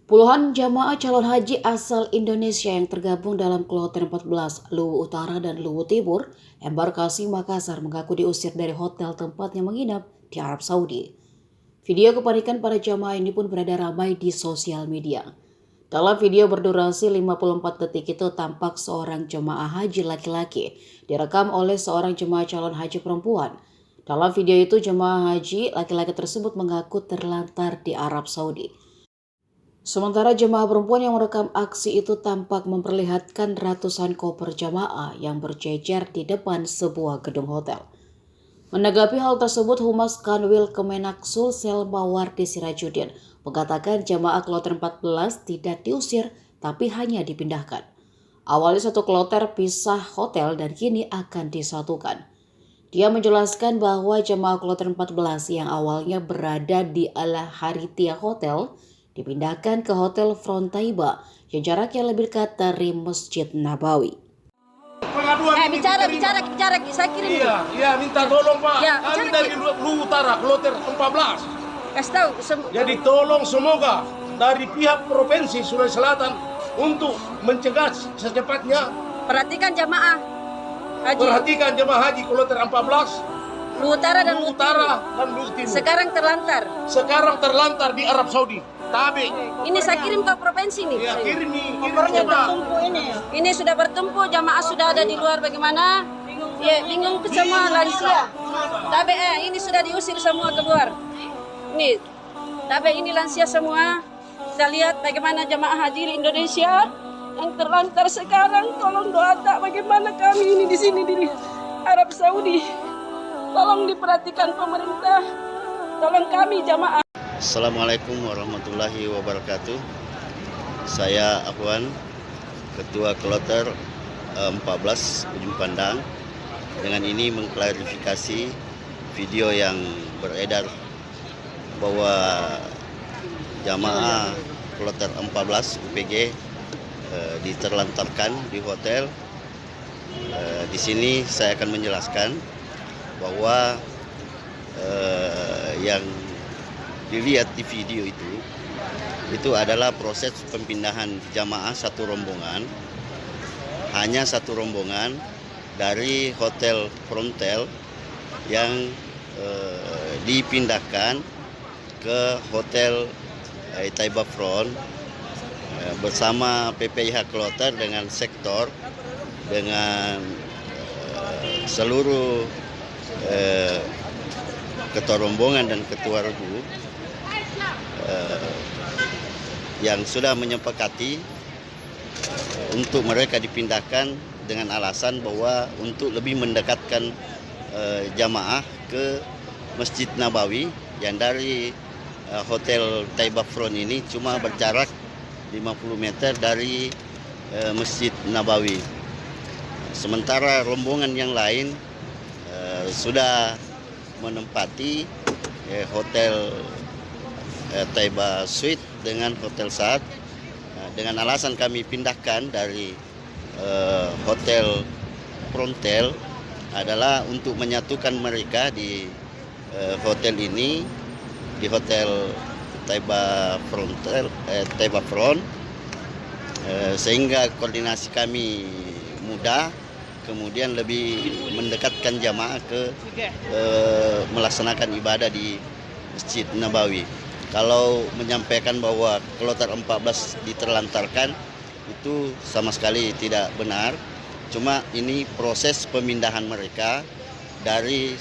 Puluhan jamaah calon haji asal Indonesia yang tergabung dalam kloter 14 Luwu Utara dan Luwu Timur, embarkasi Makassar mengaku diusir dari hotel tempatnya menginap di Arab Saudi. Video kepanikan para jamaah ini pun beredar ramai di sosial media. Dalam video berdurasi 54 detik itu tampak seorang jemaah haji laki-laki direkam oleh seorang jemaah calon haji perempuan. Dalam video itu jemaah haji laki-laki tersebut mengaku terlantar di Arab Saudi. Sementara jemaah perempuan yang merekam aksi itu tampak memperlihatkan ratusan koper jamaah yang berjejer di depan sebuah gedung hotel. Menanggapi hal tersebut, Humas Kanwil Kemenak Sulsel Mawardi Sirajudin mengatakan jamaah kloter 14 tidak diusir tapi hanya dipindahkan. Awalnya satu kloter pisah hotel dan kini akan disatukan. Dia menjelaskan bahwa jemaah kloter 14 yang awalnya berada di Al-Harithiyah Hotel dipindahkan ke Hotel Frontaiba yang jaraknya lebih dekat dari Masjid Nabawi. Bicara, saya kirim. Iya, minta tolong Pak. Ya, Kami dari Luwu Utara, kloter 14. Kasih tahu. Jadi tolong semoga dari pihak Provinsi Sulawesi Selatan untuk mencegah secepatnya. Perhatikan jamaah haji. Perhatikan jemaah haji kloter 14. Luwu Utara dan Luwu Luwu Utara Timur. dan Luwu Timur. Sekarang terlantar. Di Arab Saudi. Tapi Ini saya kirim ke provinsi nih. ya, kirim Pak. Ini sudah bertumpuk, jamaah sudah ada di luar bagaimana? Ya, bingung ke semua lansia. Tapi ini sudah diusir semua keluar. Nih, tapi ini lansia semua. Kita lihat bagaimana jamaah haji di Indonesia yang terlantar sekarang. Tolong doakan bagaimana kami ini di sini di Arab Saudi. Tolong diperhatikan pemerintah. Tolong kami jamaah. Assalamualaikum warahmatullahi wabarakatuh. Saya Afwan, Ketua Kloter 14 Ujung Pandang. Dengan ini mengklarifikasi video yang beredar bahwa jamaah Kloter 14 UPG diterlantarkan di hotel. Di sini saya akan menjelaskan bahwa yang dilihat di video itu adalah proses pemindahan jamaah satu rombongan, hanya satu rombongan dari Hotel Frontel yang dipindahkan ke Hotel Taiba Front bersama PPIH Kloter dengan sektor dengan seluruh ketua rombongan dan ketua regu yang sudah menyepakati untuk mereka dipindahkan dengan alasan bahwa untuk lebih mendekatkan jamaah ke Masjid Nabawi yang dari Hotel Taiba Front ini cuma berjarak 50 meter dari Masjid Nabawi. Sementara rombongan yang lain sudah menempati Hotel Taiba Suite dengan Hotel Saad. Dengan alasan kami pindahkan dari Hotel Frontel adalah untuk menyatukan mereka di hotel ini, di Hotel Taiba Frontel, Taiba Front, sehingga koordinasi kami mudah, kemudian lebih mendekatkan jamaah ke melaksanakan ibadah di Masjid Nabawi. Kalau menyampaikan bahwa kloter 14 diterlantarkan itu sama sekali tidak benar. Cuma ini proses pemindahan mereka dari